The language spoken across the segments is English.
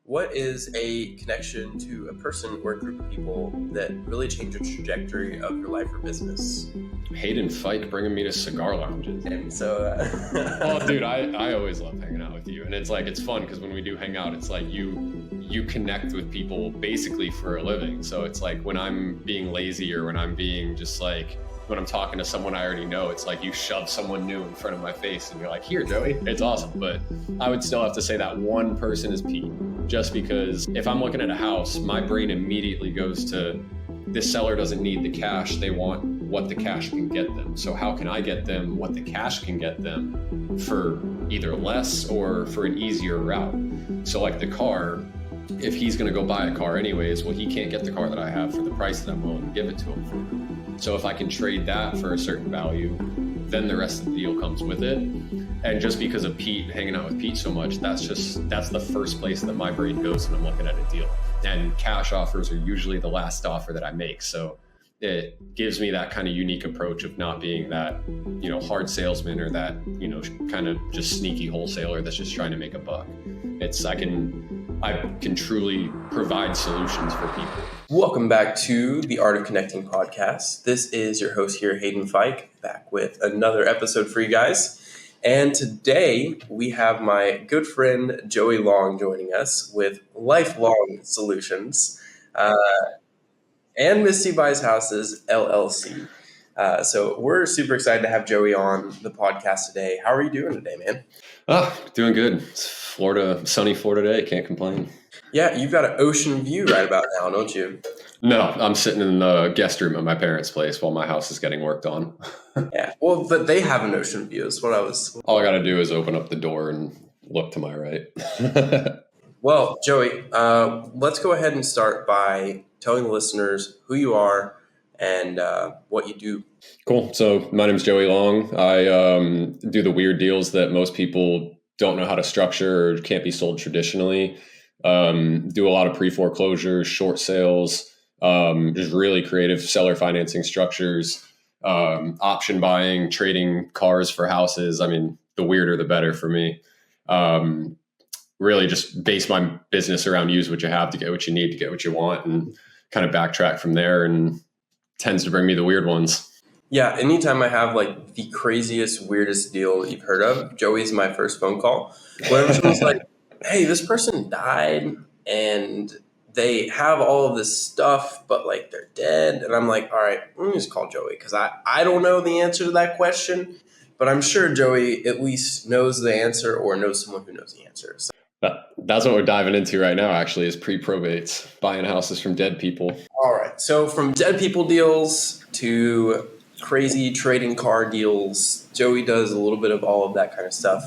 What is a connection to a person or a group of people that really change the trajectory of your life or business? Haydynn Fike bringing me to cigar lounges. And so, Oh, dude, I always love hanging out with you, and it's fun because when we do hang out, it's like you connect with people basically for a living. So it's like when I'm being lazy or when I'm being just like when I'm talking to someone I already know, it's like you shove someone new in front of my face and you're like, here, Joey. It's awesome. But I would still have to say that one person is Pete, just because if I'm looking at a house, my brain immediately goes to this seller doesn't need the cash. They want what the cash can get them. So how can I get them what the cash can get them for either less or for an easier route? So like the car, if he's going to go buy a car anyways, well, he can't get the car that I have for the price that I'm willing to give it to him for. So if I can trade that for a certain value, then the rest of the deal comes with it. And just because of Pete, hanging out with Pete so much, that's the first place that my brain goes when I'm looking at a deal. And cash offers are usually the last offer that I make. So it gives me that kind of unique approach of not being that, hard salesman or that, kind of just sneaky wholesaler that's just trying to make a buck. I can truly provide solutions for people. Welcome back to the Art of Connecting podcast. This is your host here, Haydynn Fike, back with another episode for you guys. And today we have my good friend Joey Long joining us with Lifelong Solutions and Misty Buys Houses LLC. So we're super excited to have Joey on the podcast today. How are you doing today, man? Doing good. It's sunny Florida day. Can't complain. Yeah, you've got an ocean view right about now, don't you? No, I'm sitting in the guest room at my parents' place while my house is getting worked on. Yeah, well, but they have an ocean view is what I was... All I got to do is open up the door and look to my right. Well, Joey, let's go ahead and start by telling the listeners who you are and what you do. Cool. So my name is Joey Long. I do the weird deals that most people don't know how to structure or can't be sold traditionally. Do a lot of pre-foreclosure, short sales, just really creative seller financing structures, option buying, trading cars for houses. I mean, the weirder, the better for me. Really just base my business around use what you have to get what you need to get what you want and kind of backtrack from there, and tends to bring me the weird ones. Yeah, anytime I have like the craziest, weirdest deal you've heard of, Joey's my first phone call. Whenever someone's like, hey, this person died and they have all of this stuff, but like they're dead. And I'm like, all right, let me just call Joey because I don't know the answer to that question, but I'm sure Joey at least knows the answer or knows someone who knows the answer. So. That's what we're diving into right now, actually, is pre-probates, buying houses from dead people. All right. So from dead people deals to crazy trading car deals, Joey does a little bit of all of that kind of stuff.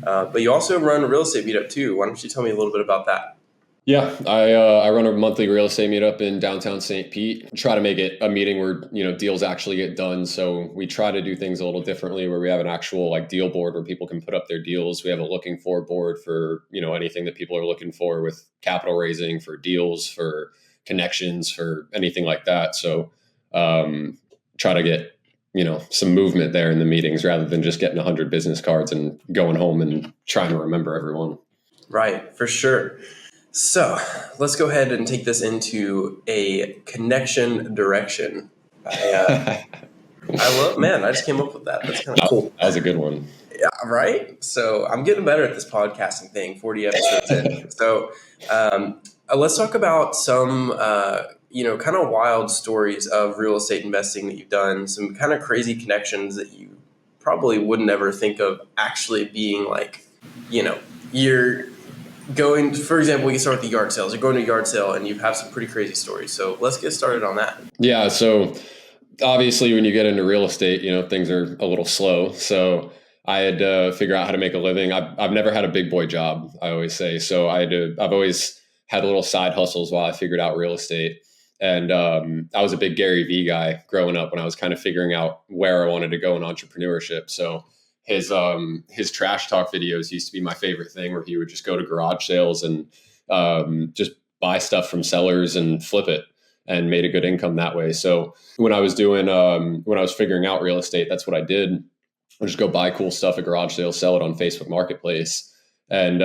But you also run a real estate meetup too. Why don't you tell me a little bit about that? Yeah, I run a monthly real estate meetup in downtown St. Pete. Try to make it a meeting where, deals actually get done. So we try to do things a little differently where we have an actual like deal board where people can put up their deals. We have a looking for board for, anything that people are looking for with capital raising, for deals, for connections, for anything like that. So try to get, some movement there in the meetings rather than just getting 100 business cards and going home and trying to remember everyone. Right, for sure. So let's go ahead and take this into a connection direction. I just came up with that. That's kind of cool. That was a good one. Yeah, right? So I'm getting better at this podcasting thing, 40 episodes in. So let's talk about some, kind of wild stories of real estate investing that you've done, some kind of crazy connections that you probably wouldn't ever think of actually being like, you're going, for example, we can start with the yard sales. You're going to a yard sale and you have some pretty crazy stories. So let's get started on that. Yeah. So obviously when you get into real estate, things are a little slow. So I had to figure out how to make a living. I've never had a big boy job, I always say. So I've always had little side hustles while I figured out real estate. And I was a big Gary Vee guy growing up when I was kind of figuring out where I wanted to go in entrepreneurship. So his trash talk videos used to be my favorite thing, where he would just go to garage sales and just buy stuff from sellers and flip it, and made a good income that way. So when I was figuring out real estate, that's what I did. I just go buy cool stuff at garage sales, sell it on Facebook Marketplace. And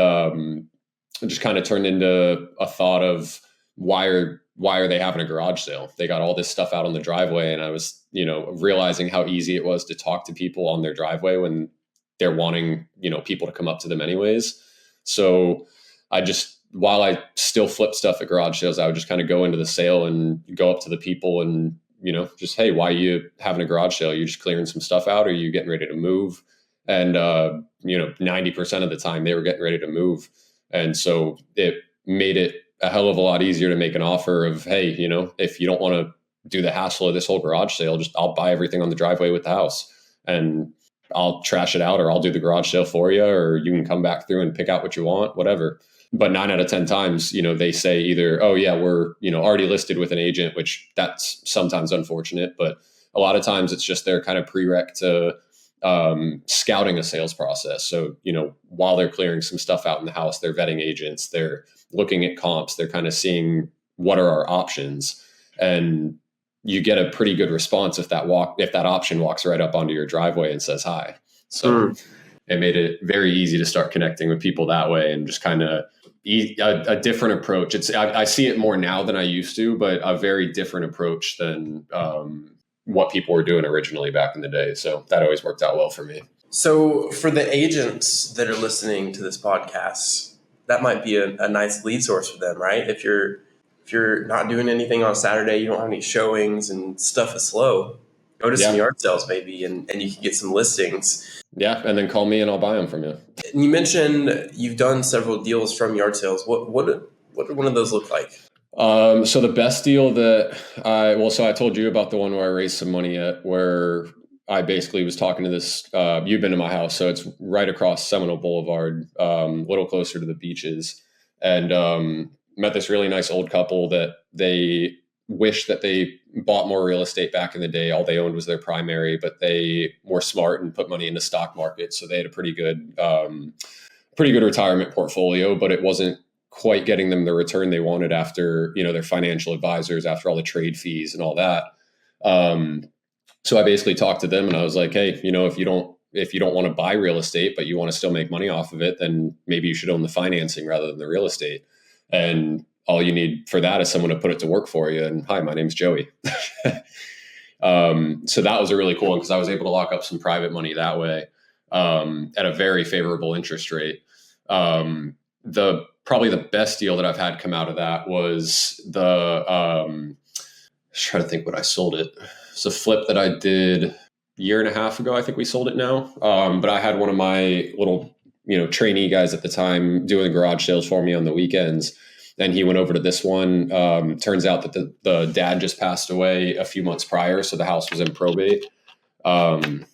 it just kind of turned into a thought of why are they having a garage sale? They got all this stuff out on the driveway. And I was, realizing how easy it was to talk to people on their driveway when they're wanting, people to come up to them anyways. So while I still flip stuff at garage sales, I would just kind of go into the sale and go up to the people and, just, hey, why are you having a garage sale? Are you just clearing some stuff out? Or are you getting ready to move? And, 90% of the time they were getting ready to move. And so it made it a hell of a lot easier to make an offer of, hey, if you don't want to do the hassle of this whole garage sale, I'll buy everything on the driveway with the house and I'll trash it out, or I'll do the garage sale for you, or you can come back through and pick out what you want, whatever. But 9 out of 10 times, they say either, oh yeah, we're, already listed with an agent, which that's sometimes unfortunate, but a lot of times it's just their kind of prereq to scouting a sales process. So, while they're clearing some stuff out in the house, they're vetting agents, they're looking at comps, they're kind of seeing what are our options. And you get a pretty good response if that option walks right up onto your driveway and says hi. So it made it very easy to start connecting with people that way, and just kind of a different approach. I see it more now than I used to, but a very different approach than what people were doing originally back in the day. So that always worked out well for me. So for the agents that are listening to this podcast, that might be a nice lead source for them, right? If you're not doing anything on Saturday, you don't have any showings and stuff is slow, go to some yard sales maybe, and you can get some listings. Yeah, and then call me and I'll buy them from you. And you mentioned you've done several deals from yard sales. What did one of those look like? So the best deal I told you about the one where I raised some money at, where I basically was talking to this, you've been to my house, so it's right across Seminole Boulevard, a little closer to the beaches, and met this really nice old couple that they wish that they bought more real estate back in the day. All they owned was their primary, but they were smart and put money in the stock market. So they had a pretty good retirement portfolio, but it wasn't quite getting them the return they wanted after, their financial advisors, after all the trade fees and all that. So I basically talked to them and I was like, hey, if you don't want to buy real estate, but you want to still make money off of it, then maybe you should own the financing rather than the real estate. And all you need for that is someone to put it to work for you. And hi, my name's Joey. So that was a really cool one, because I was able to lock up some private money that way, at a very favorable interest rate. Probably the best deal that I've had come out of that was trying to think what I sold it. It's a flip that I did a year and a half ago. I think we sold it now. But I had one of my little, trainee guys at the time doing garage sales for me on the weekends. And he went over to this one. Turns out that the dad just passed away a few months prior. So the house was in probate. That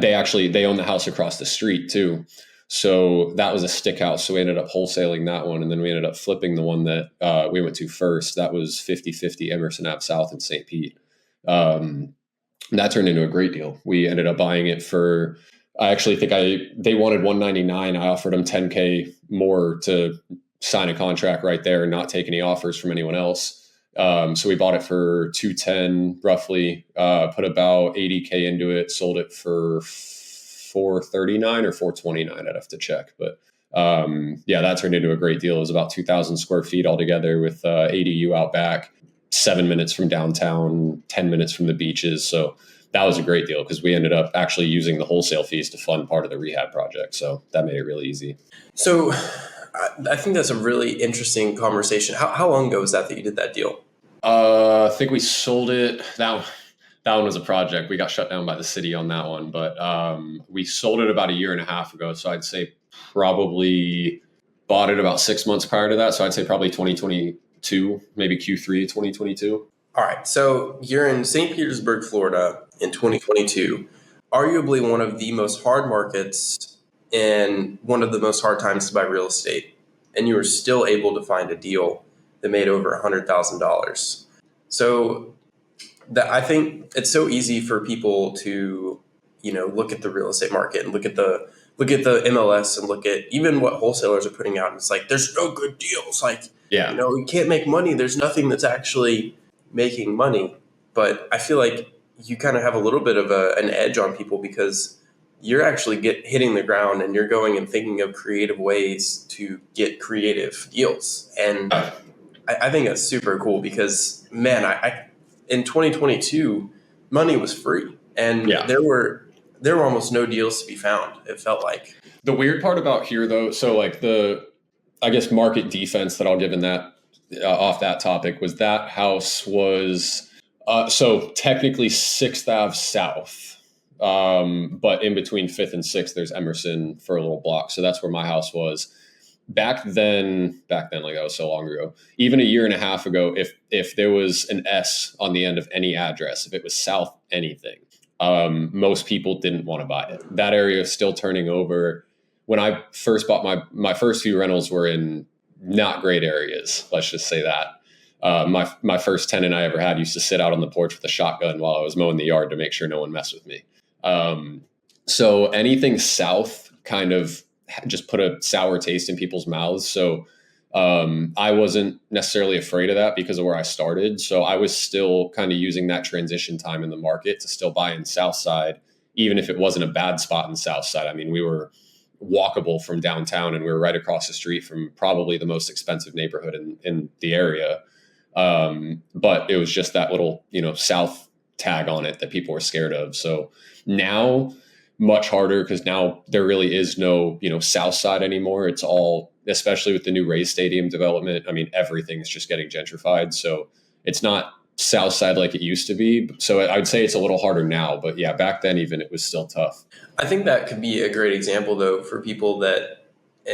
they own the house across the street too. So that was a stick house. So we ended up wholesaling that one. And then we ended up flipping the one that we went to first. That was 50-50 Emerson Ave South in St. Pete. That turned into a great deal. We ended up buying it for, I actually think they wanted $199. I offered them $10K more to sign a contract right there and not take any offers from anyone else. So we bought it for $210 roughly, put about $80K into it, sold it for $439 or $429. I'd have to check, but that turned into a great deal. It was about 2,000 square feet altogether with ADU out back, 7 minutes from downtown, 10 minutes from the beaches. So that was a great deal, because we ended up actually using the wholesale fees to fund part of the rehab project. So that made it really easy. So I think that's a really interesting conversation. How long ago was that you did that deal? I think we sold it. That one was a project. We got shut down by the city on that one, but we sold it about a year and a half ago. So I'd say probably bought it about 6 months prior to that. So I'd say probably 2022, maybe Q3 2022. All right. So you're in St. Petersburg, Florida in 2022, arguably one of the most hard markets and one of the most hard times to buy real estate. And you were still able to find a deal that made over $100,000. So I think it's so easy for people to, look at the real estate market and look at the MLS and look at even what wholesalers are putting out. And it's like, there's no good deals. Like, you can't make money. There's nothing that's actually making money. But I feel like you kind of have a little bit of an edge on people, because you're actually hitting the ground and you're going and thinking of creative ways to get creative deals. And I think that's super cool because, man, I in 2022, money was free and there were almost no deals to be found. It felt like. The weird part about here, though, so like I guess market defense that I'll give in that off that topic was that house was so technically 6th Ave South, but in between 5th and 6th, there's Emerson for a little block. So that's where my house was. Back then, like that was so long ago, even a year and a half ago, if there was an S on the end of any address, if it was South anything, most people didn't want to buy it. That area is still turning over. When I first bought my first few rentals were in not great areas. Let's just say that. My first tenant I ever had used to sit out on the porch with a shotgun while I was mowing the yard to make sure no one messed with me. So anything south kind of just put a sour taste in people's mouths. So I wasn't necessarily afraid of that because of where I started. So I was still kind of using that transition time in the market to still buy in South Side, even if it wasn't a bad spot in South Side. I mean, we were walkable from downtown and we were right across the street from probably the most expensive neighborhood in the area. But it was just that little, South tag on it that people were scared of. So now much harder because now there really is no, South Side anymore. It's all, especially with the new Rays Stadium development. I mean, everything's just getting gentrified. So it's not South Side like it used to be. So I'd say it's a little harder now, but yeah, back then even it was still tough. I think that could be a great example though for people that,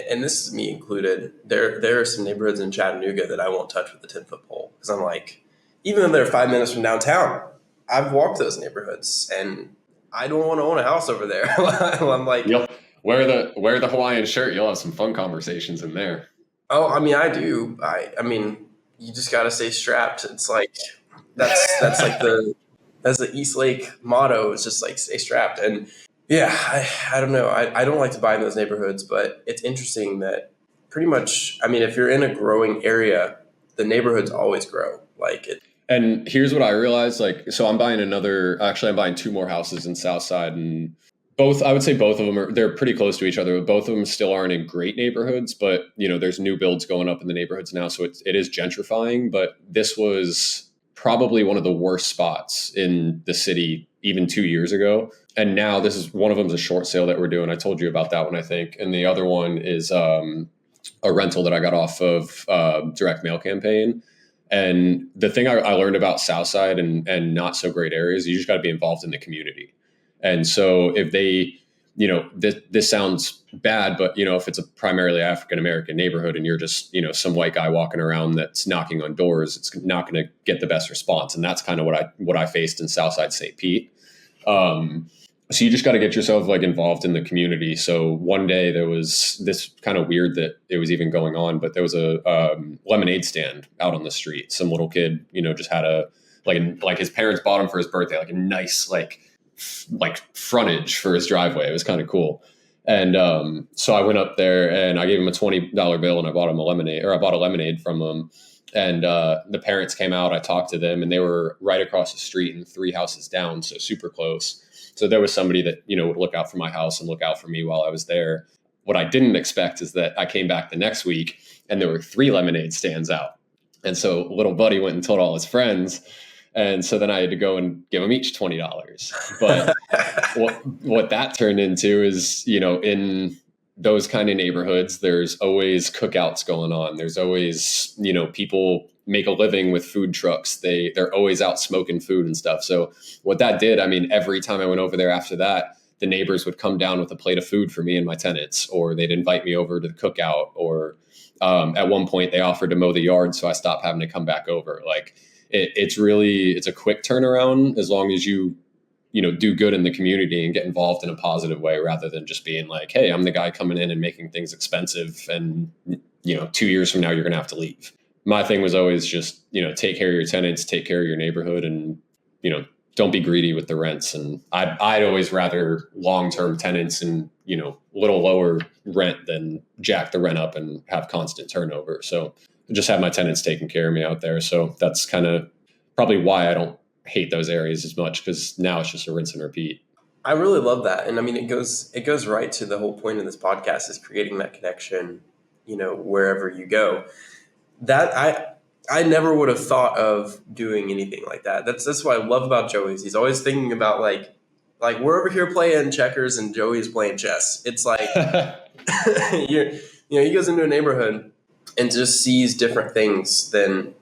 and this is me included, there are some neighborhoods in Chattanooga that I won't touch with a 10-foot pole because I'm like, even though they're 5 minutes from downtown, I've walked those neighborhoods and I don't want to own a house over there. I'm like, yep. Wear the Hawaiian shirt. You'll have some fun conversations in there. Oh, I mean, I do. I mean, you just got to stay strapped. It's like, that's like that's the East Lake motto. It's just like stay strapped. And yeah, I don't know. I don't like to buy in those neighborhoods, but it's interesting that pretty much, I mean, if you're in a growing area, the neighborhoods always grow. Like it. And here's what I realized, so I'm buying I'm buying 2 more houses in Southside, and I would say both of them they're pretty close to each other, but both of them still aren't in great neighborhoods, but there's new builds going up in the neighborhoods now. So it is gentrifying, but this was probably one of the worst spots in the city even 2 years ago. And now one of them is a short sale that we're doing. I told you about that one, I think. And the other one is a rental that I got off of direct mail campaign. And the thing I learned about Southside and not so great areas, you just got to be involved in the community. And so if they, this sounds bad, but, if it's a primarily African-American neighborhood and you're just, some white guy walking around that's knocking on doors, it's not going to get the best response. And that's kind of what I faced in Southside St. Pete. So you just got to get yourself involved in the community. So one day there was this kind of weird that it was even going on, but there was a lemonade stand out on the street. Some little kid, just had his parents bought him for his birthday, a nice, frontage for his driveway. It was kind of cool. And so I went up there and I gave him a $20 bill and I bought him I bought a lemonade from him. And the parents came out, I talked to them and they were right across the street and 3 houses down. So super close. So there was somebody that, would look out for my house and look out for me while I was there. What I didn't expect is that I came back the next week and there were 3 lemonade stands out. And so little buddy went and told all his friends. And so then I had to go and give them each $20. But what that turned into is, in those kind of neighborhoods, there's always cookouts going on. There's always, people make a living with food trucks. They're always out smoking food and stuff. So what that did, I mean, every time I went over there after that, the neighbors would come down with a plate of food for me and my tenants, or they'd invite me over to the cookout, or at one point they offered to mow the yard. So I stopped having to come back over. It's a quick turnaround as long as you do good in the community and get involved in a positive way, rather than just being like, hey, I'm the guy coming in and making things expensive. And, 2 years from now, you're going to have to leave. My thing was always just, take care of your tenants, take care of your neighborhood, and, don't be greedy with the rents. And I'd always rather long-term tenants and, little lower rent than jack the rent up and have constant turnover. So I just have my tenants taking care of me out there. So that's kind of probably why I don't hate those areas as much, because now it's just a rinse and repeat. I really love that. And I mean, it goes right to the whole point of this podcast is creating that connection, wherever you go. That I never would have thought of doing anything like that. That's what I love about Joey's. He's always thinking about like we're over here playing checkers and Joey's playing chess. It's like he goes into a neighborhood and just sees different things than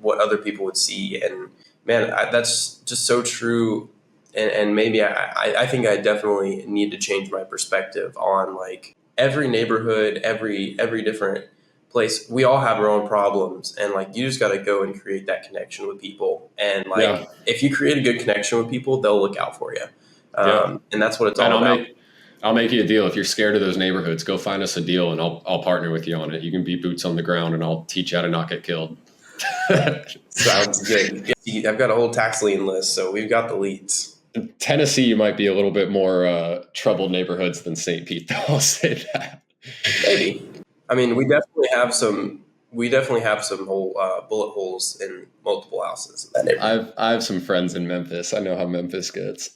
what other people would see. And man, that's just so true. And maybe I think I definitely need to change my perspective on like every neighborhood, every different place. We all have our own problems, and like you just got to go and create that connection with people. And like Yeah. if you create a good connection with people, they'll look out for you. Yeah. And that's what it's And all about. I'll make you a deal. If you're scared of those neighborhoods, go find us a deal and I'll partner with you on it. You can be boots on the ground and I'll teach you how to not get killed. Sounds good. Yeah, I've got a whole tax lien list, so we've got the leads. Tennessee, you might be a little bit more troubled neighborhoods than St. Pete, though. I'll say that. Maybe. I mean, we definitely have some. We definitely have some whole bullet holes in multiple houses in that neighborhood. I have some friends in Memphis. I know how Memphis gets.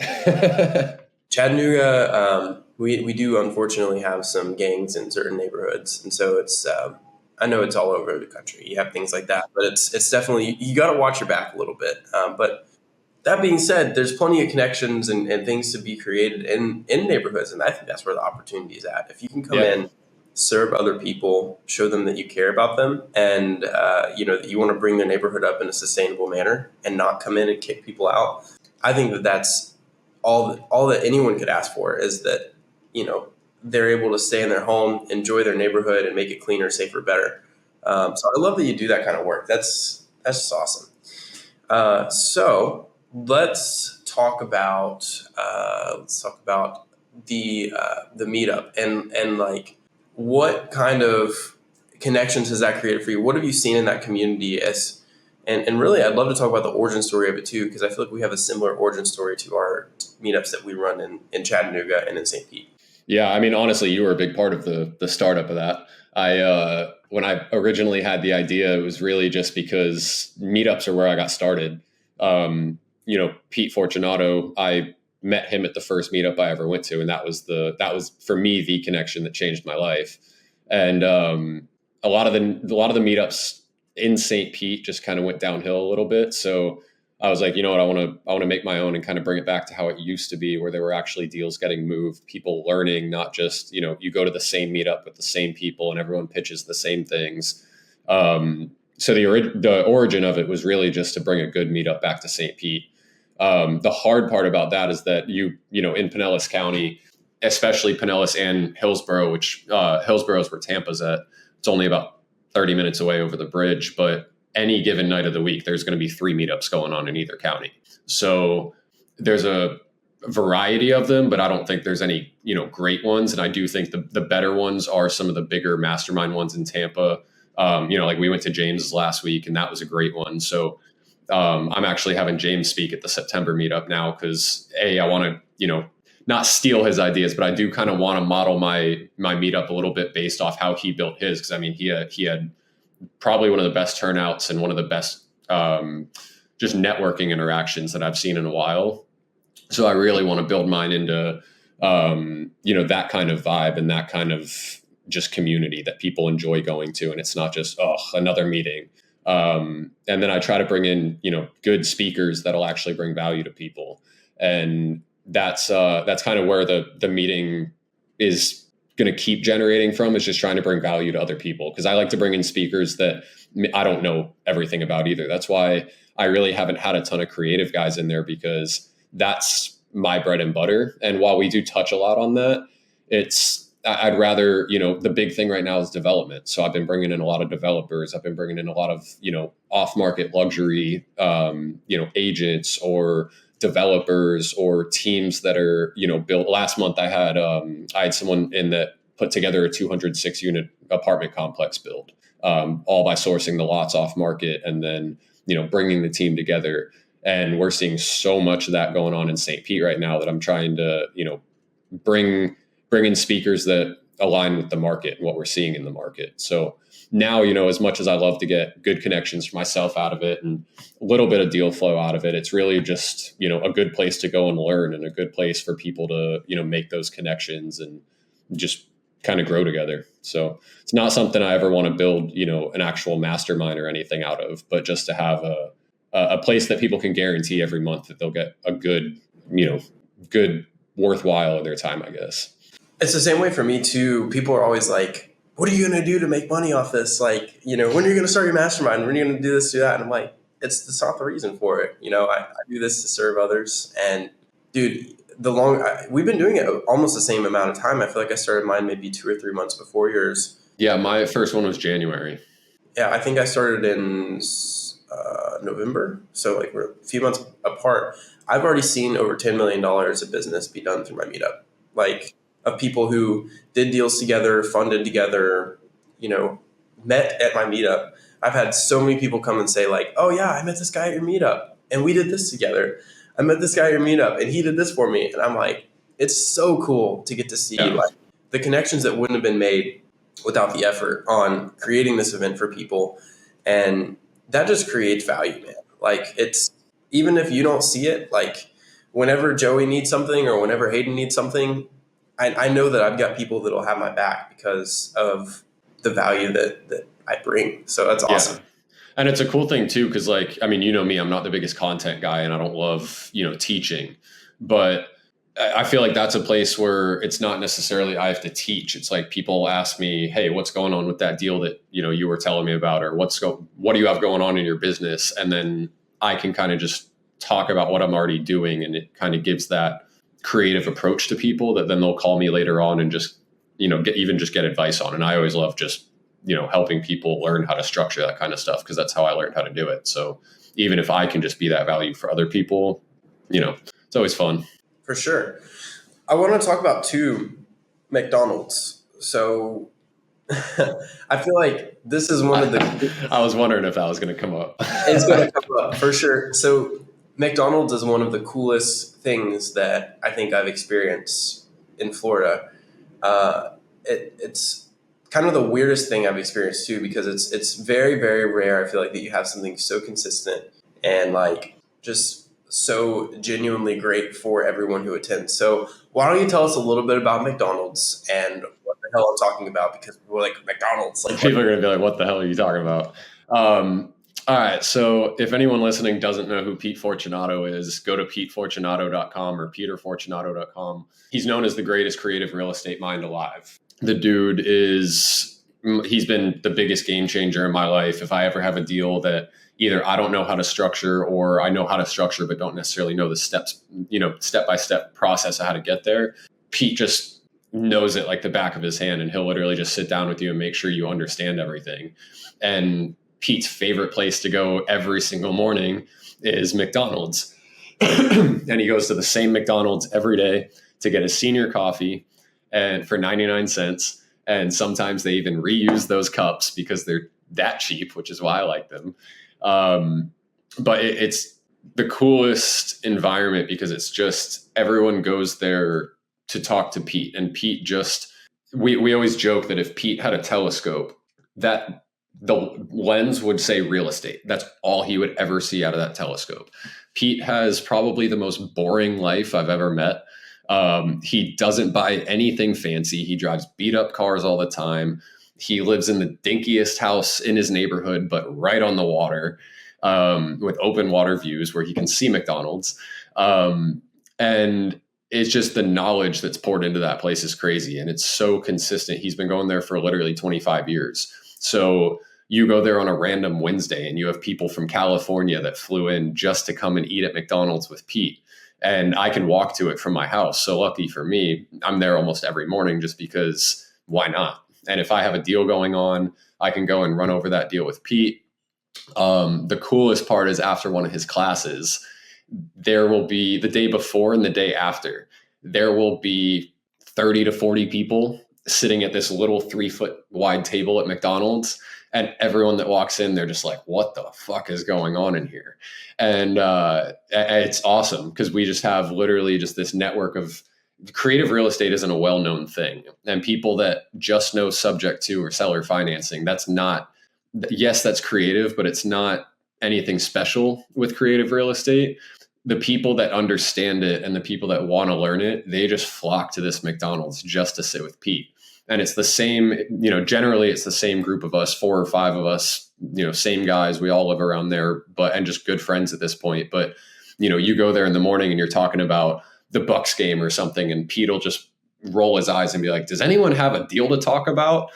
Chattanooga, we do unfortunately have some gangs in certain neighborhoods, and so it's. I know it's all over the country. You have things like that, but it's definitely you got to watch your back a little bit. But that being said, there's plenty of connections and things to be created in neighborhoods, and I think that's where the opportunity is at. If you can come in, serve other people, show them that you care about them, and that you want to bring their neighborhood up in a sustainable manner, and not come in and kick people out. I think that's all that anyone could ask for is that they're able to stay in their home, enjoy their neighborhood, and make it cleaner, safer, better. So I love that you do that kind of work. That's just awesome. So let's talk about the meetup and like what kind of connections has that created for you? What have you seen in that community and really I'd love to talk about the origin story of it too, because I feel like we have a similar origin story to our meetups that we run in Chattanooga and in St. Pete. Yeah, I mean, honestly, you were a big part of the startup of that. When I originally had the idea, it was really just because meetups are where I got started. Pete Fortunato, I met him at the first meetup I ever went to, and that was for me the connection that changed my life. And a lot of the meetups in St. Pete just kind of went downhill a little bit. So I was like, you know what, I want to make my own and kind of bring it back to how it used to be, where there were actually deals getting moved, people learning, not just, you go to the same meetup with the same people and everyone pitches the same things. So the origin of it was really just to bring a good meetup back to St. Pete. The hard part about that is that in Pinellas County, especially Pinellas and Hillsborough, which Hillsborough is where Tampa's at, it's only about 30 minutes away over the bridge, but any given night of the week, there's going to be 3 meetups going on in either county. So there's a variety of them, but I don't think there's any, great ones. And I do think the better ones are some of the bigger mastermind ones in Tampa. Like we went to James last week and that was a great one. So I'm actually having James speak at the September meetup now because I want to, not steal his ideas, but I do kind of want to model my meetup a little bit based off how he built his. Cause I mean, he had probably one of the best turnouts and one of the best just networking interactions that I've seen in a while. So I really want to build mine into, that kind of vibe and that kind of just community that people enjoy going to. And it's not just, another meeting. And then I try to bring in, good speakers that'll actually bring value to people. And that's kind of where the meeting is going to keep generating from, is just trying to bring value to other people. Cause I like to bring in speakers that I don't know everything about either. That's why I really haven't had a ton of creative guys in there, because that's my bread and butter. And while we do touch a lot on that, I'd rather, the big thing right now is development. So I've been bringing in a lot of developers. I've been bringing in a lot of, off-market luxury, agents or developers or teams that are, built. Last month I had someone in that put together a 206 unit apartment complex build, all by sourcing the lots off market and then, bringing the team together. And we're seeing so much of that going on in St. Pete right now that I'm trying to, bring in speakers that, align with the market and what we're seeing in the market. So now, as much as I love to get good connections for myself out of it and a little bit of deal flow out of it, it's really just, a good place to go and learn, and a good place for people to, make those connections and just kind of grow together. So it's not something I ever want to build, an actual mastermind or anything out of, but just to have a place that people can guarantee every month that they'll get a good, good worthwhile of their time, I guess. It's the same way for me too. People are always like, what are you going to do to make money off this? Like, when are you going to start your mastermind? When are you going to do this, do that? And I'm like, it's not the reason for it. I do this to serve others. And dude, we've been doing it almost the same amount of time. I feel like I started mine maybe 2 or 3 months before yours. Yeah, my first one was January. Yeah, I think I started in November. So like we're a few months apart. I've already seen over $10 million of business be done through my meetup. Like, of people who did deals together, funded together, met at my meetup. I've had so many people come and say like, oh yeah, I met this guy at your meetup and we did this together. I met this guy at your meetup and he did this for me. And I'm like, it's so cool to get to see like the connections that wouldn't have been made without the effort on creating this event for people. And that just creates value, man. Like, it's, even if you don't see it, like whenever Joey needs something or whenever Haydynn needs something, I know that I've got people that'll have my back because of the value that I bring. So that's awesome. Yeah. And it's a cool thing too, because like, I mean, me, I'm not the biggest content guy and I don't love, teaching, but I feel like that's a place where it's not necessarily I have to teach. It's like people ask me, hey, what's going on with that deal that, you were telling me about, or what do you have going on in your business? And then I can kind of just talk about what I'm already doing. And it kind of gives that creative approach to people that then they'll call me later on and just, get advice on. And I always love just, helping people learn how to structure that kind of stuff, because that's how I learned how to do it. So even if I can just be that value for other people, it's always fun. For sure. I want to talk about McDonald's. So I feel like this is one of the... I was wondering if that was going to come up. It's going to come up for sure. So McDonald's is one of the coolest things that I think I've experienced in Florida. It's kind of the weirdest thing I've experienced too, because it's very, very rare. I feel like that you have something so consistent and like just so genuinely great for everyone who attends. So why don't you tell us a little bit about McDonald's and what the hell I'm talking about? Because we're like, McDonald's. Like, people are going to be like, what the hell are you talking about? All right. So if anyone listening doesn't know who Pete Fortunato is, go to petefortunato.com or peterfortunato.com. He's known as the greatest creative real estate mind alive. The dude he's been the biggest game changer in my life. If I ever have a deal that either I don't know how to structure or I know how to structure, but don't necessarily know the steps, step-by-step process of how to get there, Pete just knows it like the back of his hand, and he'll literally just sit down with you and make sure you understand everything. And Pete's favorite place to go every single morning is McDonald's. And he goes to the same McDonald's every day to get his senior coffee and for 99 cents. And sometimes they even reuse those cups because they're that cheap, which is why I like them. But it's the coolest environment because it's just everyone goes there to talk to Pete. And Pete just, we always joke that if Pete had a telescope, that the lens would say real estate. That's all he would ever see out of that telescope. Pete has probably the most boring life I've ever met. He doesn't buy anything fancy. He drives beat up cars all the time. He lives in the dinkiest house in his neighborhood, but right on the water, with open water views where he can see McDonald's. And it's just the knowledge that's poured into that place is crazy. And it's so consistent. He's been going there for literally 25 years. So you go there on a random Wednesday and you have people from California that flew in just to come and eat at McDonald's with Pete. And I can walk to it from my house. So lucky for me, I'm there almost every morning just because why not? And if I have a deal going on, I can go and run over that deal with Pete. The coolest part is after one of his classes, there will be the day before and the day after, there will be 30 to 40 people sitting at this little 3-foot wide table at McDonald's. And everyone that walks in, they're just like, what the fuck is going on in here? And it's awesome because we just have literally just this network of creative real estate isn't a well-known thing. And people that just know subject to or seller financing, that's not, yes, that's creative, but it's not anything special with creative real estate. The people that understand it and the people that want to learn it, they just flock to this McDonald's just to sit with Pete. And it's the same, generally it's the same group of us, 4 or 5 of us, same guys. We all live around there, and just good friends at this point. But, you go there in the morning and you're talking about the Bucks game or something, and Pete will just roll his eyes and be like, does anyone have a deal to talk about?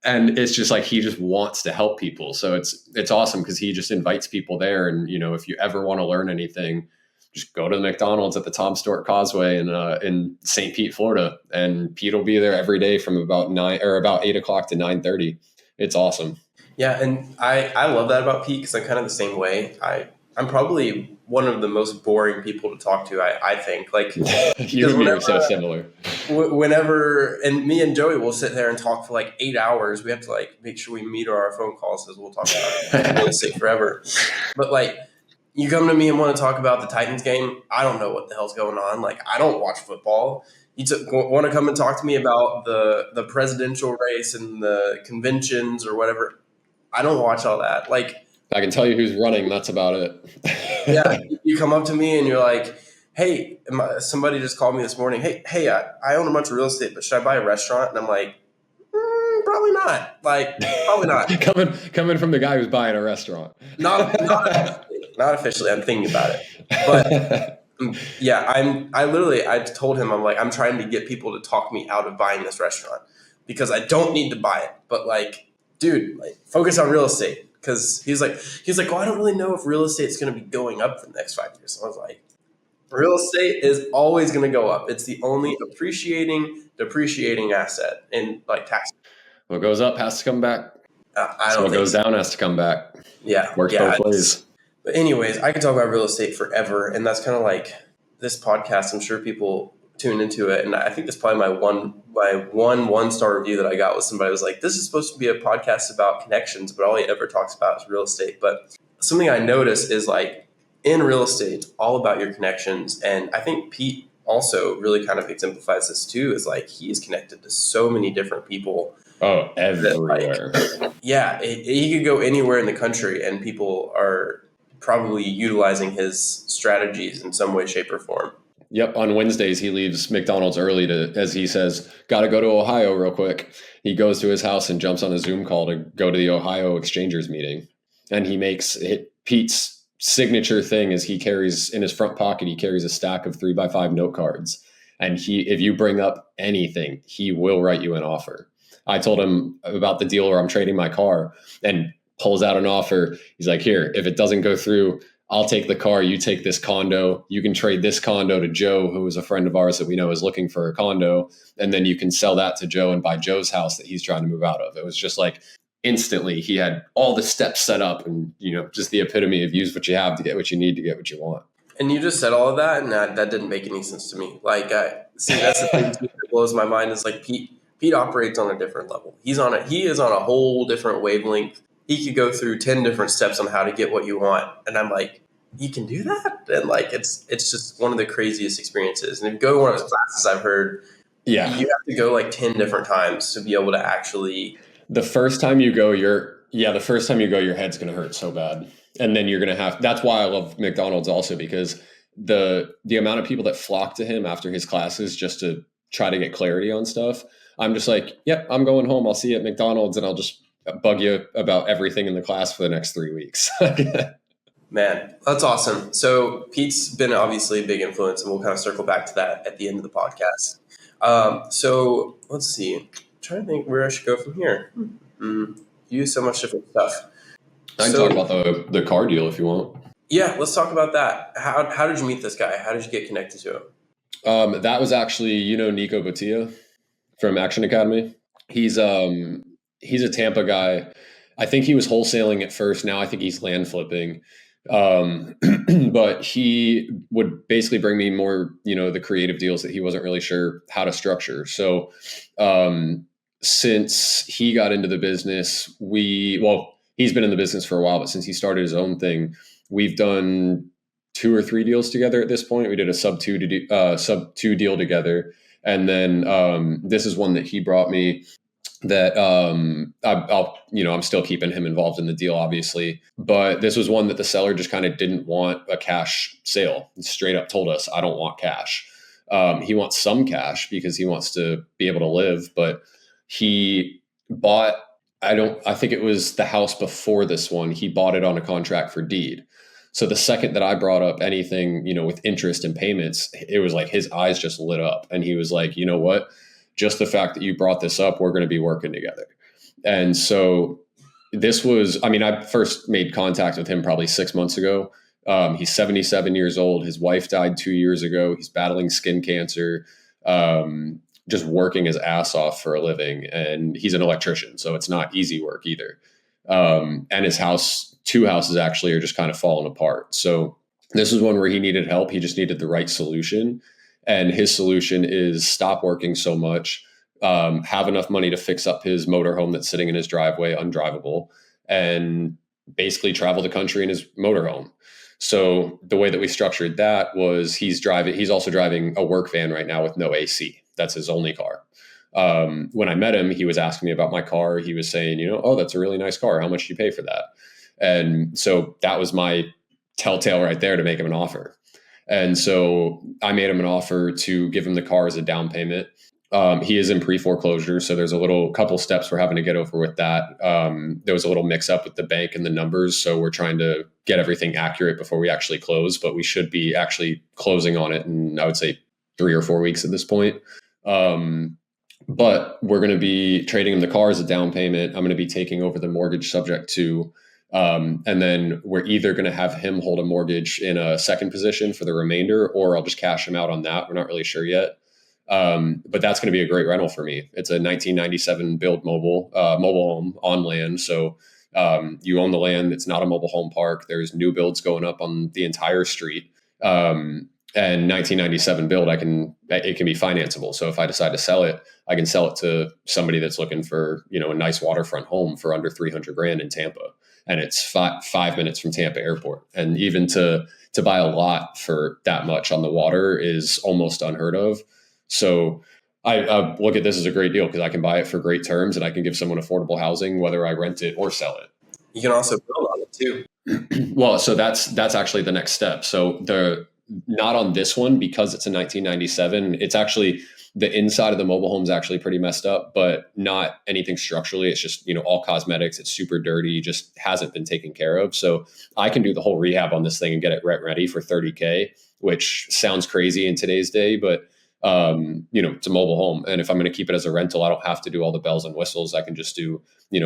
And it's just like, he just wants to help people. So it's awesome because he just invites people there. And, if you ever want to learn anything, just go to the McDonald's at the Tom Stewart Causeway in St. Pete, Florida. And Pete will be there every day from about 8 o'clock to 9:30. It's awesome. Yeah. And I love that about Pete because I'm kind of the same way. I'm probably one of the most boring people to talk to, I think. Like, you and me are so similar. Whenever, and me and Joey will sit there and talk for like 8 hours. We have to like make sure we meter our phone calls because we'll talk about real estate forever. But like, you come to me and want to talk about the Titans game, I don't know what the hell's going on. Like, I don't watch football. You want to come and talk to me about the presidential race and the conventions or whatever. I don't watch all that. Like, I can tell you who's running. That's about it. Yeah, you come up to me and you're like, hey, somebody just called me this morning. Hey, I own a bunch of real estate, but should I buy a restaurant? And I'm like, probably not. Like, probably not. coming from the guy who's buying a restaurant. Not officially. I'm thinking about it. But yeah, I told him, I'm trying to get people to talk me out of buying this restaurant because I don't need to buy it. But like, dude, like, focus on real estate. Because he's like, well, I don't really know if real estate is going to be going up for the next 5 years. So I was like, real estate is always going to go up. It's the only depreciating asset in like tax. What goes up has to come back. What goes down has to come back. Yeah. Works both ways. But anyways, I could talk about real estate forever. And that's kind of like this podcast. I'm sure people tune into it. And I think that's probably my one-star review that I got was somebody was like, this is supposed to be a podcast about connections, but all he ever talks about is real estate. But something I noticed is like in real estate, it's all about your connections. And I think Pete also really kind of exemplifies this too, is like he is connected to so many different people. Oh, everywhere. He could go anywhere in the country and people are probably utilizing his strategies in some way, shape, or form. Yep. On Wednesdays, he leaves McDonald's early to, as he says, got to go to Ohio real quick. He goes to his house and jumps on a Zoom call to go to the Ohio Exchangers meeting. And he makes it, Pete's signature thing is he carries in his front pocket, he carries a stack of 3x5 note cards. And if you bring up anything, he will write you an offer. I told him about the deal where I'm trading my car and pulls out an offer. He's like, here, if it doesn't go through, I'll take the car, you take this condo, you can trade this condo to Joe, who is a friend of ours that we know is looking for a condo. And then you can sell that to Joe and buy Joe's house that he's trying to move out of. It was just like instantly he had all the steps set up and, just the epitome of use what you have to get what you need to get what you want. And you just said all of that and that didn't make any sense to me. Like, see, that's the thing too that blows my mind is like Pete operates on a different level. He is on a whole different wavelength. He could go through 10 different steps on how to get what you want. And I'm like, you can do that? And like, it's just one of the craziest experiences. And if you go to one of his classes, I've heard, you have to go like 10 different times to be able to actually. The first time you go, your head's going to hurt so bad. And then you're going to have, that's why I love McDonald's also, because the amount of people that flock to him after his classes just to try to get clarity on stuff. I'm just like, yep, I'm going home. I'll see you at McDonald's and I'll just bug you about everything in the class for the next 3 weeks. Man, that's awesome. So Pete's been obviously a big influence, and we'll kind of circle back to that at the end of the podcast. So let's see. I'm trying to think where I should go from here. You use so much different stuff. I can talk about the car deal if you want. Yeah, let's talk about that. How did you meet this guy? How did you get connected to him? That was actually, Nico Botia from Action Academy. He's a Tampa guy. I think he was wholesaling at first. Now I think he's land flipping. But he would basically bring me more, the creative deals that he wasn't really sure how to structure. So, since he got into the business, he's been in the business for a while, but since he started his own thing, we've done 2 or 3 deals together at this point. We did a sub two deal together. And then this is one that he brought me that I'm still keeping him involved in the deal, obviously. But this was one that the seller just kind of didn't want a cash sale. He straight up told us, I don't want cash. He wants some cash because he wants to be able to live, but he bought, I think it was the house before this one. He bought it on a contract for deed. So the second that I brought up anything, with interest and payments, it was like his eyes just lit up. And he was like, you know what? Just the fact that you brought this up, we're going to be working together. And so I first made contact with him probably 6 months ago. He's 77 years old. His wife died 2 years ago. He's battling skin cancer, just working his ass off for a living. And he's an electrician, so it's not easy work either. And his two houses actually are just kind of falling apart. So this is one where he needed help. He just needed the right solution. And his solution is stop working so much, have enough money to fix up his motorhome that's sitting in his driveway, undrivable, and basically travel the country in his motorhome. So the way that we structured that was he's also driving a work van right now with no AC. That's his only car. When I met him, he was asking me about my car. He was saying, oh, that's a really nice car. How much do you pay for that? And so that was my telltale right there to make him an offer. And so I made him an offer to give him the car as a down payment. He is in pre-foreclosure, so there's a couple steps we're having to get over with that. There was a little mix up with the bank and the numbers, so we're trying to get everything accurate before we actually close, but we should be actually closing on it in, I would say, 3 or 4 weeks at this point. But we're going to be trading him the car as a down payment. I'm going to be taking over the mortgage subject to, and then we're either going to have him hold a mortgage in a second position for the remainder, or I'll just cash him out on that. We're not really sure yet. But that's going to be a great rental for me. It's a 1997 build mobile home on land. So you own the land. It's not a mobile home park. There's new builds going up on the entire street. And 1997 build, it can be financeable. So if I decide to sell it, I can sell it to somebody that's looking for, a nice waterfront home for under $300,000 in Tampa. And it's 5 minutes from Tampa Airport. And even to buy a lot for that much on the water is almost unheard of. So I look at this as a great deal because I can buy it for great terms and I can give someone affordable housing, whether I rent it or sell it. You can also build on it too. Well, so that's actually the next step. So not on this one because it's a 1997. It's actually the inside of the mobile home is actually pretty messed up, but not anything structurally. It's just, all cosmetics. It's super dirty, just hasn't been taken care of. So I can do the whole rehab on this thing and get it rent ready for $30,000, which sounds crazy in today's day, but it's a mobile home. And if I'm going to keep it as a rental, I don't have to do all the bells and whistles. I can just do,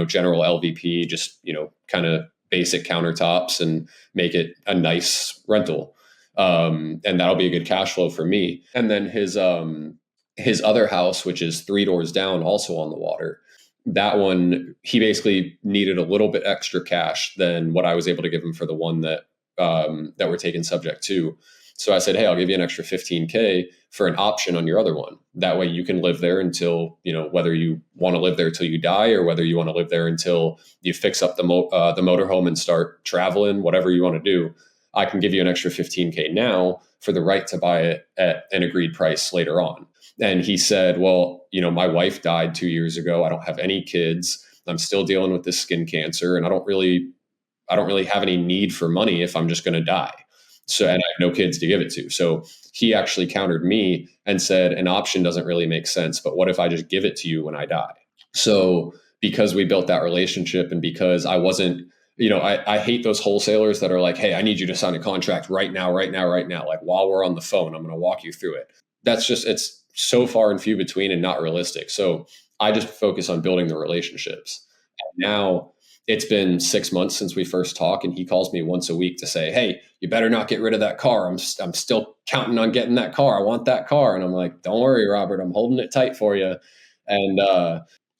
general LVP, just, kind of basic countertops and make it a nice rental. And that'll be a good cash flow for me. And then his other house, which is 3 doors down, also on the water, that one, he basically needed a little bit extra cash than what I was able to give him for the one that we're taking subject to. So I said, hey, I'll give you an extra $15,000 for an option on your other one. That way you can live there until, whether you want to live there till you die or whether you want to live there until you fix up the motorhome and start traveling, whatever you want to do. I can give you an extra $15,000 now for the right to buy it at an agreed price later on. And he said, well, my wife died 2 years ago. I don't have any kids. I'm still dealing with this skin cancer and I don't really have any need for money if I'm just going to die. So, and I have no kids to give it to. So he actually countered me and said, an option doesn't really make sense, but what if I just give it to you when I die? So because we built that relationship and because I wasn't, I hate those wholesalers that are like, hey, I need you to sign a contract right now. Like while we're on the phone, I'm going to walk you through it. It's so far and few between and not realistic. So I just focus on building the relationships. And now it's been 6 months since we first talked, and he calls me once a week to say, hey, you better not get rid of that car. I'm still counting on getting that car. I want that car. And I'm like, don't worry, Robert, I'm holding it tight for you. And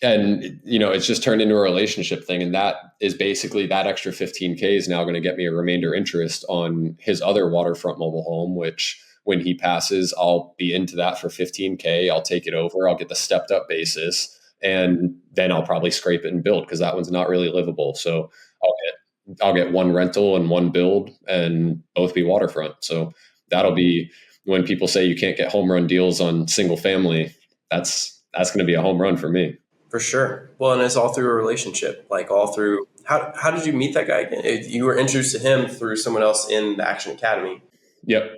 it's just turned into a relationship thing. And that is basically that extra $15,000 is now going to get me a remainder interest on his other waterfront mobile home, which when he passes, I'll be into that for $15,000. I'll take it over. I'll get the stepped up basis. And then I'll probably scrape it and build because that one's not really livable. So I'll get I'll get one rental and one build and both be waterfront. So that'll be when people say you can't get home run deals on single family, that's going to be a home run for me. For sure. Well, and it's all through a relationship, like all through, how did you meet that guy again? You were introduced to him through someone else in the Action Academy. Yep.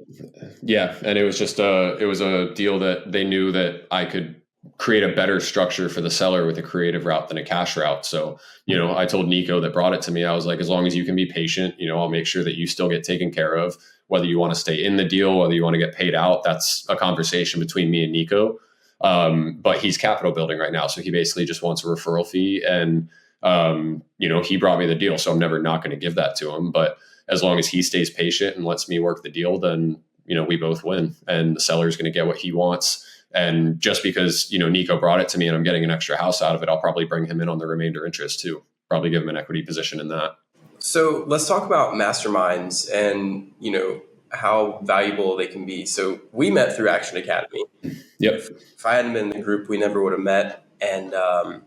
Yeah. And it was just it was a deal that they knew that I could create a better structure for the seller with a creative route than a cash route. So, I told Nico that brought it to me, I was like, as long as you can be patient, I'll make sure that you still get taken care of, whether you want to stay in the deal, whether you want to get paid out. That's a conversation between me and Nico. But he's capital building right now. So he basically just wants a referral fee. And, he brought me the deal. So I'm never not going to give that to him. But as long as he stays patient and lets me work the deal, then, we both win. And the seller's going to get what he wants. And just because, Nico brought it to me and I'm getting an extra house out of it, I'll probably bring him in on the remainder interest too. Probably give him an equity position in that. So let's talk about masterminds and, how valuable they can be. So we met through Action Academy. Yep. If I hadn't been in the group, we never would have met. And, and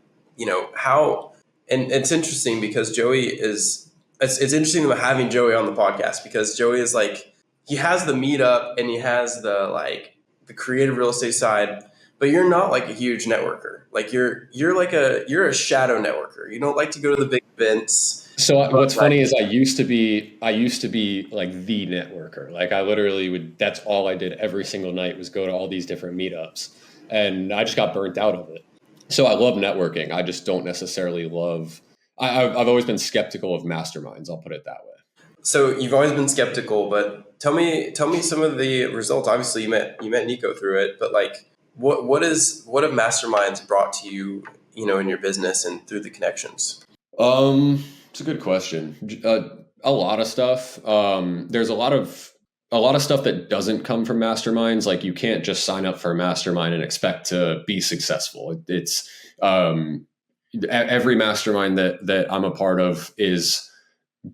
it's interesting because it's interesting about having Joey on the podcast, because Joey is like, he has the meetup and he has the creative real estate side, but you're not like a huge networker. Like you're a shadow networker. You don't like to go to the big events. So what's funny is I used to be like the networker. Like I literally that's all I did every single night was go to all these different meetups, and I just got burnt out of it. So I love networking. I just don't necessarily love, I've always been skeptical of masterminds. I'll put it that way. So you've always been skeptical, but tell me some of the results. Obviously you met Nico through it, but like what have masterminds brought to you, in your business and through the connections? It's a good question. A lot of stuff. There's a lot of stuff that doesn't come from masterminds. Like you can't just sign up for a mastermind and expect to be successful. It's every mastermind that I'm a part of is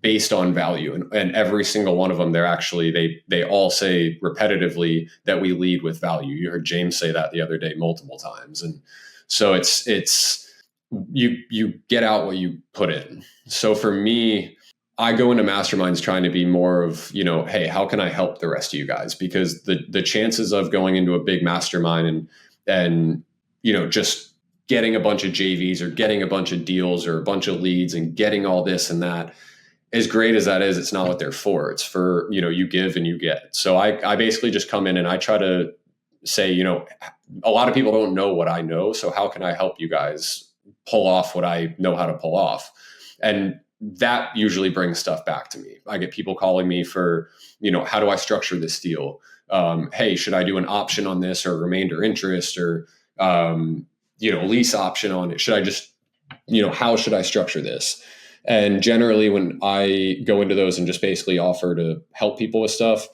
based on value, and every single one of them, they all say repetitively that we lead with value. You heard James say that the other day multiple times, and so it's you get out what you put in. So for me, I go into masterminds trying to be more of, hey, how can I help the rest of you guys? Because the chances of going into a big mastermind and just getting a bunch of JVs or getting a bunch of deals or a bunch of leads and getting all this and that, as great as that is, it's not what they're for. It's for, you give and you get. So I basically just come in and I try to say, a lot of people don't know what I know. So how can I help you guys pull off what I know how to pull off? And that usually brings stuff back to me. I get people calling me for, how do I structure this deal? Hey, should I do an option on this or remainder interest or, lease option on it? Should I just, how should I structure this? And generally when I go into those and just basically offer to help people with stuff,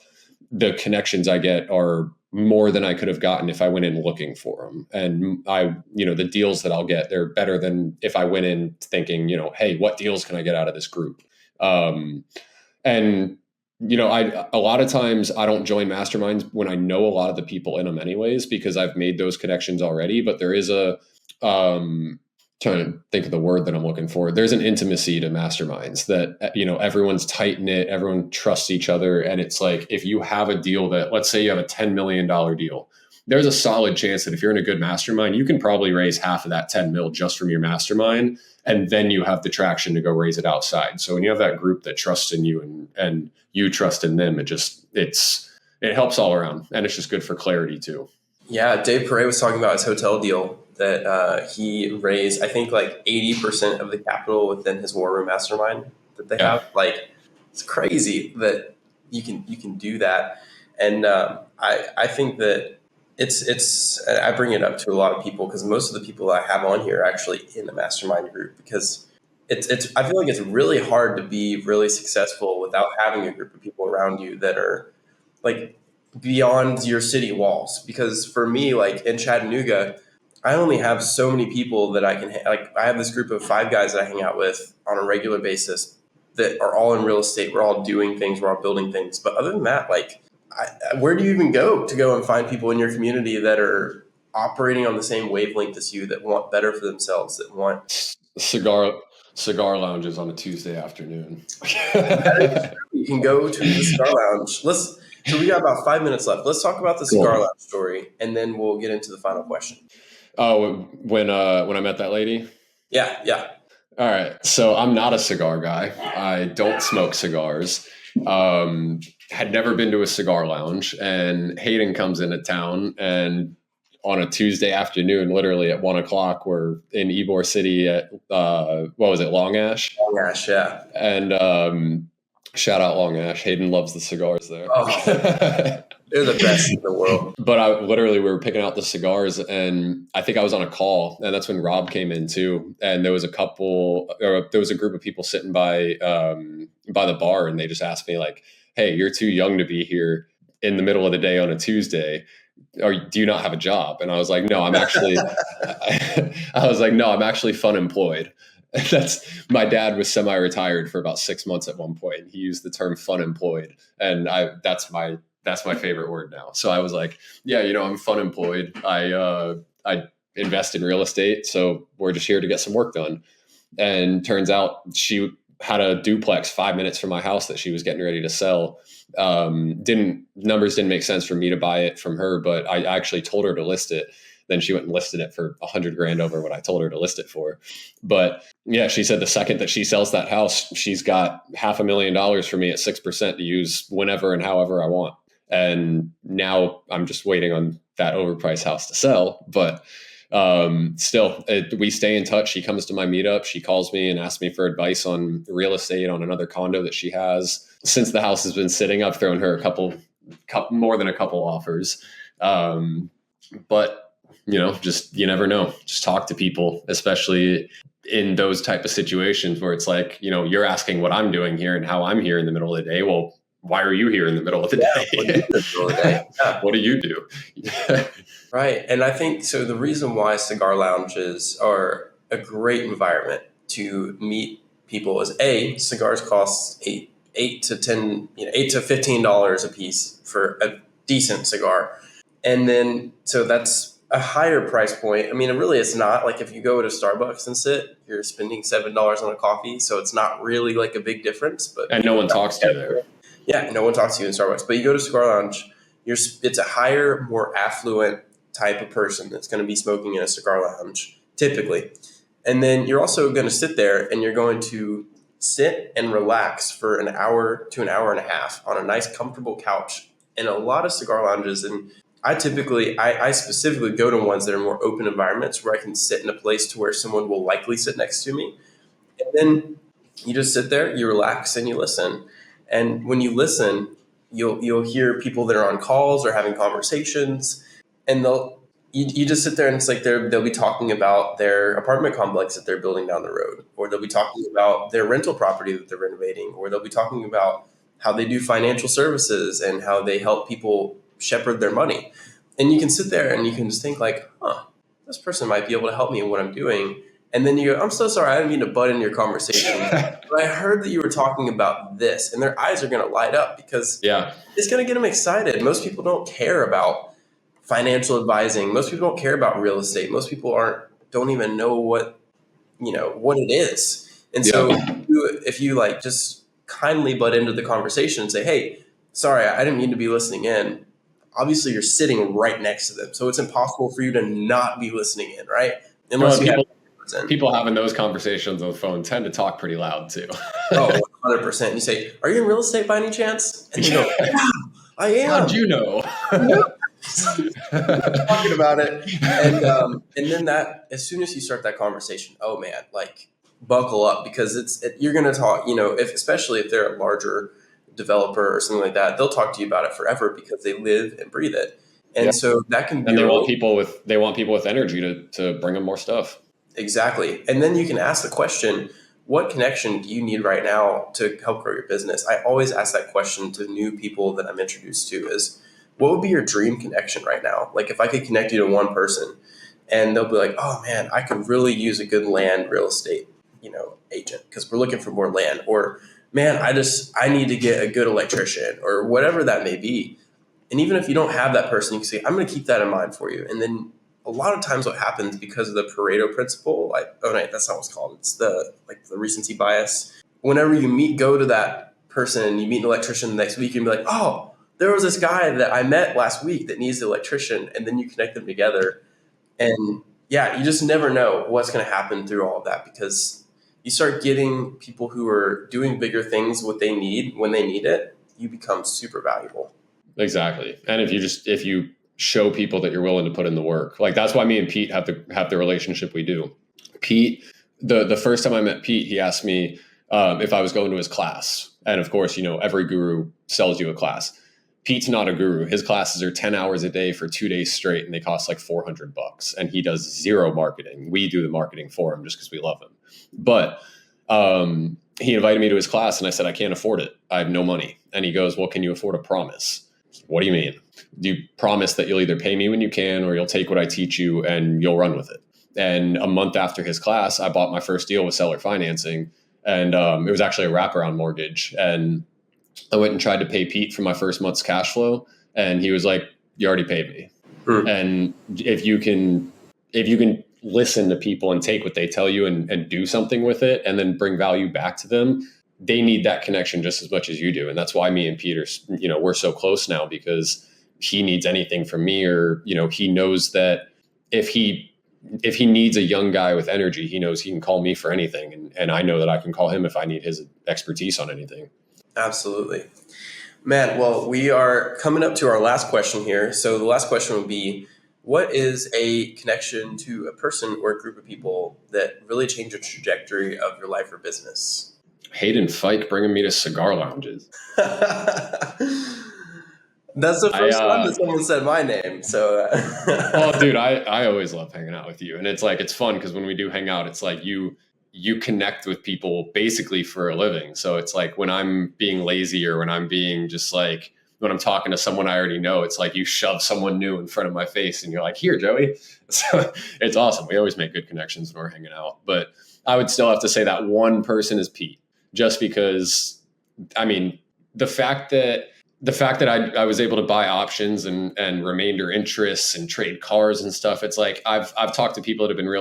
the connections I get are more than I could have gotten if I went in looking for them. And the deals that I'll get, they're better than if I went in thinking, hey, what deals can I get out of this group? And a lot of times I don't join masterminds when I know a lot of the people in them anyways, because I've made those connections already. But there is trying to think of the word that I'm looking for. There's an intimacy to masterminds that, everyone's tight knit, everyone trusts each other. And it's like, if you have a deal that, let's say you have a $10 million deal, there's a solid chance that if you're in a good mastermind, you can probably raise half of that 10 mil just from your mastermind. And then you have the traction to go raise it outside. So when you have that group that trusts in you and you trust in them, it helps all around. And it's just good for clarity too. Yeah. Dave Perret was talking about his hotel deal that he raised, I think like 80% of the capital within his War Room mastermind that they have. Like, it's crazy that you can do that. And I think that I bring it up to a lot of people because most of the people I have on here are actually in the mastermind group, because I feel like it's really hard to be really successful without having a group of people around you that are like beyond your city walls. Because for me, like in Chattanooga, I only have so many people that I can, I have this group of 5 guys that I hang out with on a regular basis that are all in real estate. We're all doing things. We're all building things. But other than that, where do you even go and find people in your community that are operating on the same wavelength as you, that want better for themselves, that want Cigar Cigar lounges on a Tuesday afternoon. You can go to the Cigar Lounge. So we got about 5 minutes left. Let's talk about the Cigar Lounge story, and then we'll get into the final question. Oh, when I met that lady? Yeah. All right. So I'm not a cigar guy. I don't smoke cigars. Had never been to a cigar lounge, and Haydynn comes into town, and on a Tuesday afternoon, literally at 1:00, we're in Ybor City at what was it, Long Ash? Long Ash, yeah. And shout out Long Ash. Haydynn loves the cigars there. Oh, they're the best in the world. But we were picking out the cigars, and I think I was on a call, and that's when Rob came in too. And there was a group of people sitting by the bar, and they just asked me like, "Hey, you're too young to be here in the middle of the day on a Tuesday. Or do you not have a job?" And I was like, "No, I'm actually," "No, I'm actually fun employed." My dad was semi-retired for about 6 months at one point. He used the term fun employed, and that's my favorite word now. So I was like, yeah, I'm fun employed. I invest in real estate. So we're just here to get some work done. And turns out she had a duplex 5 minutes from my house that she was getting ready to sell. Numbers didn't make sense for me to buy it from her, but I actually told her to list it. Then she went and listed it for $100,000 over what I told her to list it for. But yeah, she said the second that she sells that house, she's got $500,000 for me at 6% to use whenever and however I want. And now I'm just waiting on that overpriced house to sell. But still, we stay in touch. She comes to my meetup. She calls me and asks me for advice on real estate on another condo that she has. Since the house has been sitting, I've thrown her more than a couple offers. But just, you never know. Just talk to people, especially in those type of situations where it's like, you're asking what I'm doing here and how I'm here in the middle of the day. Well, why are you here in the middle of the day? What do you do? Right. And I think so the reason why cigar lounges are a great environment to meet people is cigars cost $8 to $15 a piece for a decent cigar. And then, so that's a higher price point. I mean, it's not like if you go to Starbucks and sit, you're spending $7 on a coffee. So it's not really like a big difference, and no one talks to you there. Yeah. No one talks to you in Starbucks, but you go to Cigar Lounge, it's a higher, more affluent type of person that's going to be smoking in a cigar lounge typically. And then you're also going to sit there and you're going to sit and relax for an hour to an hour and a half on a nice, comfortable couch. And a lot of cigar lounges, and I specifically go to ones that are more open environments where I can sit in a place to where someone will likely sit next to me. And then you just sit there, you relax, and you listen. And when you listen, you'll hear people that are on calls or having conversations, and you just sit there and it's like they'll be talking about their apartment complex that they're building down the road, or they'll be talking about their rental property that they're renovating, or they'll be talking about how they do financial services and how they help people shepherd their money. And you can sit there and you can just think like, this person might be able to help me in what I'm doing. And then you go, I'm so sorry, I didn't mean to butt in your conversation, but I heard that you were talking about this, and their eyes are going to light up because it's going to get them excited. Most people don't care about financial advising. Most people don't care about real estate. Most people don't even know what it is. And so if you like just kindly butt into the conversation and say, hey, sorry, I didn't mean to be listening in. Obviously you're sitting right next to them. So it's impossible for you to not be listening in, right? Unless people having those conversations on the phone tend to talk pretty loud too. 100%. And you say, are you in real estate by any chance? And you go, yeah, I am. How'd you know? Talking about it. And then that, as soon as you start that conversation, oh man, like buckle up, because you're going to talk, especially if they're a larger developer or something like that, they'll talk to you about it forever because they live and breathe it. And so that can be, and they want people with energy to bring them more stuff. Exactly. And then you can ask the question, what connection do you need right now to help grow your business? I always ask that question to new people that I'm introduced to is, what would be your dream connection right now? Like if I could connect you to one person and they'll be like, oh man, I could really use a good land real estate, agent because we're looking for more land, or man, I need to get a good electrician, or whatever that may be. And even if you don't have that person, you can say, I'm going to keep that in mind for you. And then a lot of times what happens because of the Pareto principle, that's not what it's called. It's the recency bias. Whenever you go to that person and you meet an electrician the next week and be like, oh, there was this guy that I met last week that needs an electrician. And then you connect them together. And yeah, you just never know what's going to happen through all of that, because you start getting people who are doing bigger things, what they need when they need it. You become super valuable. Exactly. And if you show people that you're willing to put in the work, like that's why me and Pete have the relationship we do. Pete, the first time I met Pete, he asked me if I was going to his class. And of course, every guru sells you a class. Pete's not a guru. His classes are 10 hours a day for 2 days straight, and they cost like $400. And he does zero marketing. We do the marketing for him just because we love him. But he invited me to his class, and I said, I can't afford it. I have no money. And he goes, well, can you afford a promise? What do you mean? Do you promise that you'll either pay me when you can, or you'll take what I teach you and you'll run with it? And a month after his class, I bought my first deal with seller financing. And it was actually a wraparound mortgage. And I went and tried to pay Pete for my first month's cash flow. And he was like, you already paid me. And if you can listen to people and take what they tell you and do something with it and then bring value back to them, they need that connection just as much as you do. And that's why me and Pete are, we're so close now, because he needs anything from me, or, he knows that if he needs a young guy with energy, he knows he can call me for anything. And I know that I can call him if I need his expertise on anything. Absolutely. Man, well, we are coming up to our last question here. So the last question would be, what is a connection to a person or a group of people that really change the trajectory of your life or business? Haydynn Fike bringing me to cigar lounges. That's the first time that someone said my name. So, well, dude, I always love hanging out with you, and it's fun because when we do hang out, it's like you connect with people basically for a living. So it's like when I'm being lazy, or when I'm being just like, when I'm talking to someone I already know, it's like you shove someone new in front of my face and you're like, here, Joey. So it's awesome. We always make good connections when we're hanging out. But I would still have to say that one person is Pete, just because, I mean, the fact that I was able to buy options and remainder interests and trade cars and stuff. It's like, I've talked to people that have been in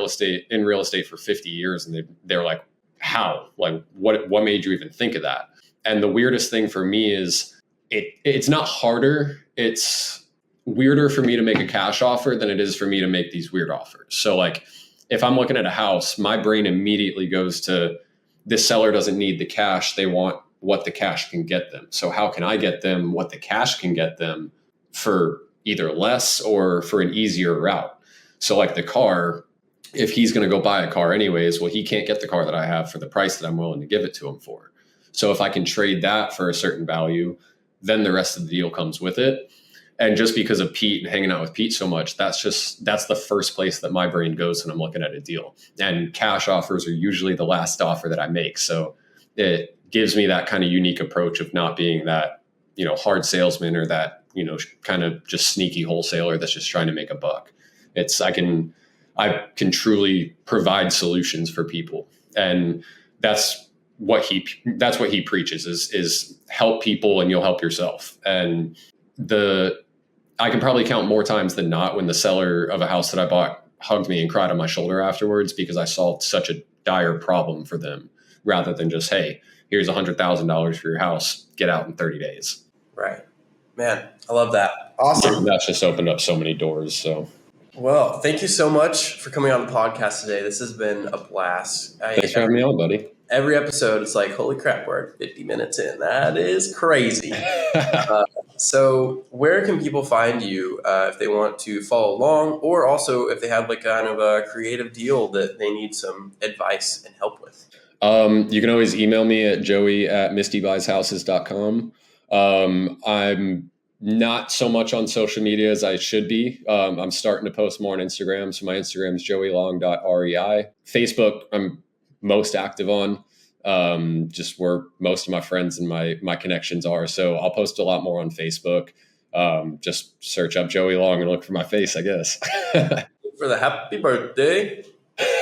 real estate for 50 years, and they're like, how, like, what made you even think of that? And the weirdest thing for me is it's not harder. It's weirder for me to make a cash offer than it is for me to make these weird offers. So like, if I'm looking at a house, my brain immediately goes to, this seller doesn't need the cash. They want what the cash can get them. So how can I get them what the cash can get them for either less or for an easier route? So like the car, if he's going to go buy a car anyways, well, he can't get the car that I have for the price that I'm willing to give it to him for. So if I can trade that for a certain value, then the rest of the deal comes with it. And just because of Pete and hanging out with Pete so much, that's the first place that my brain goes when I'm looking at a deal. And cash offers are usually the last offer that I make. So it gives me that kind of unique approach of not being that, hard salesman, or that, kind of just sneaky wholesaler that's just trying to make a buck. I can truly provide solutions for people. And that's what he preaches is help people and you'll help yourself. And I can probably count more times than not when the seller of a house that I bought hugged me and cried on my shoulder afterwards, because I solved such a dire problem for them, rather than just, hey, here's $100,000 for your house, get out in 30 days. Right. Man, I love that. Awesome. That's just opened up so many doors. So, well, thank you so much for coming on the podcast today. This has been a blast. Thanks for having me on, buddy. Every episode, it's like, holy crap, we're 50 minutes in. That is crazy. So where can people find you if they want to follow along, or also if they have like kind of a creative deal that they need some advice and help with? You can always email me at joey@mistybuysHouses.com. I'm not so much on social media as I should be. I'm starting to post more on Instagram. So my Instagram is joeylong.rei. Facebook, I'm most active on, just where most of my friends and my connections are. So I'll post a lot more on Facebook. Just search up Joey Long and look for my face, I guess. For the happy birthday.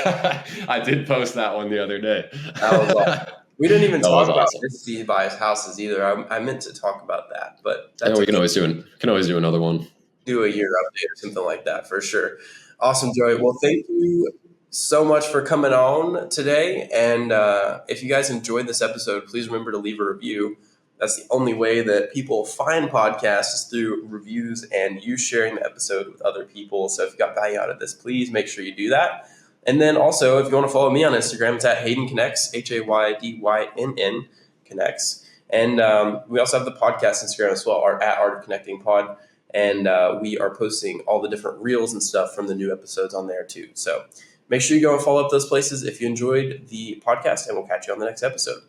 I did post that one the other day. That was awesome. We didn't even talk about Misty Buys Houses either. I meant to talk about that, but we can always do another one. Do a year update or something like that for sure. Awesome, Joey. Well, thank you so much for coming on today. And if you guys enjoyed this episode, please remember to leave a review. That's the only way that people find podcasts is through reviews and you sharing the episode with other people. So if you got value out of this, please make sure you do that. And then also, if you want to follow me on Instagram, it's at Haydynn Connects, Haydynn Connects. And we also have the podcast Instagram as well, at Art of Connecting Pod. And we are posting all the different reels and stuff from the new episodes on there too. So make sure you go and follow up those places if you enjoyed the podcast, and we'll catch you on the next episode.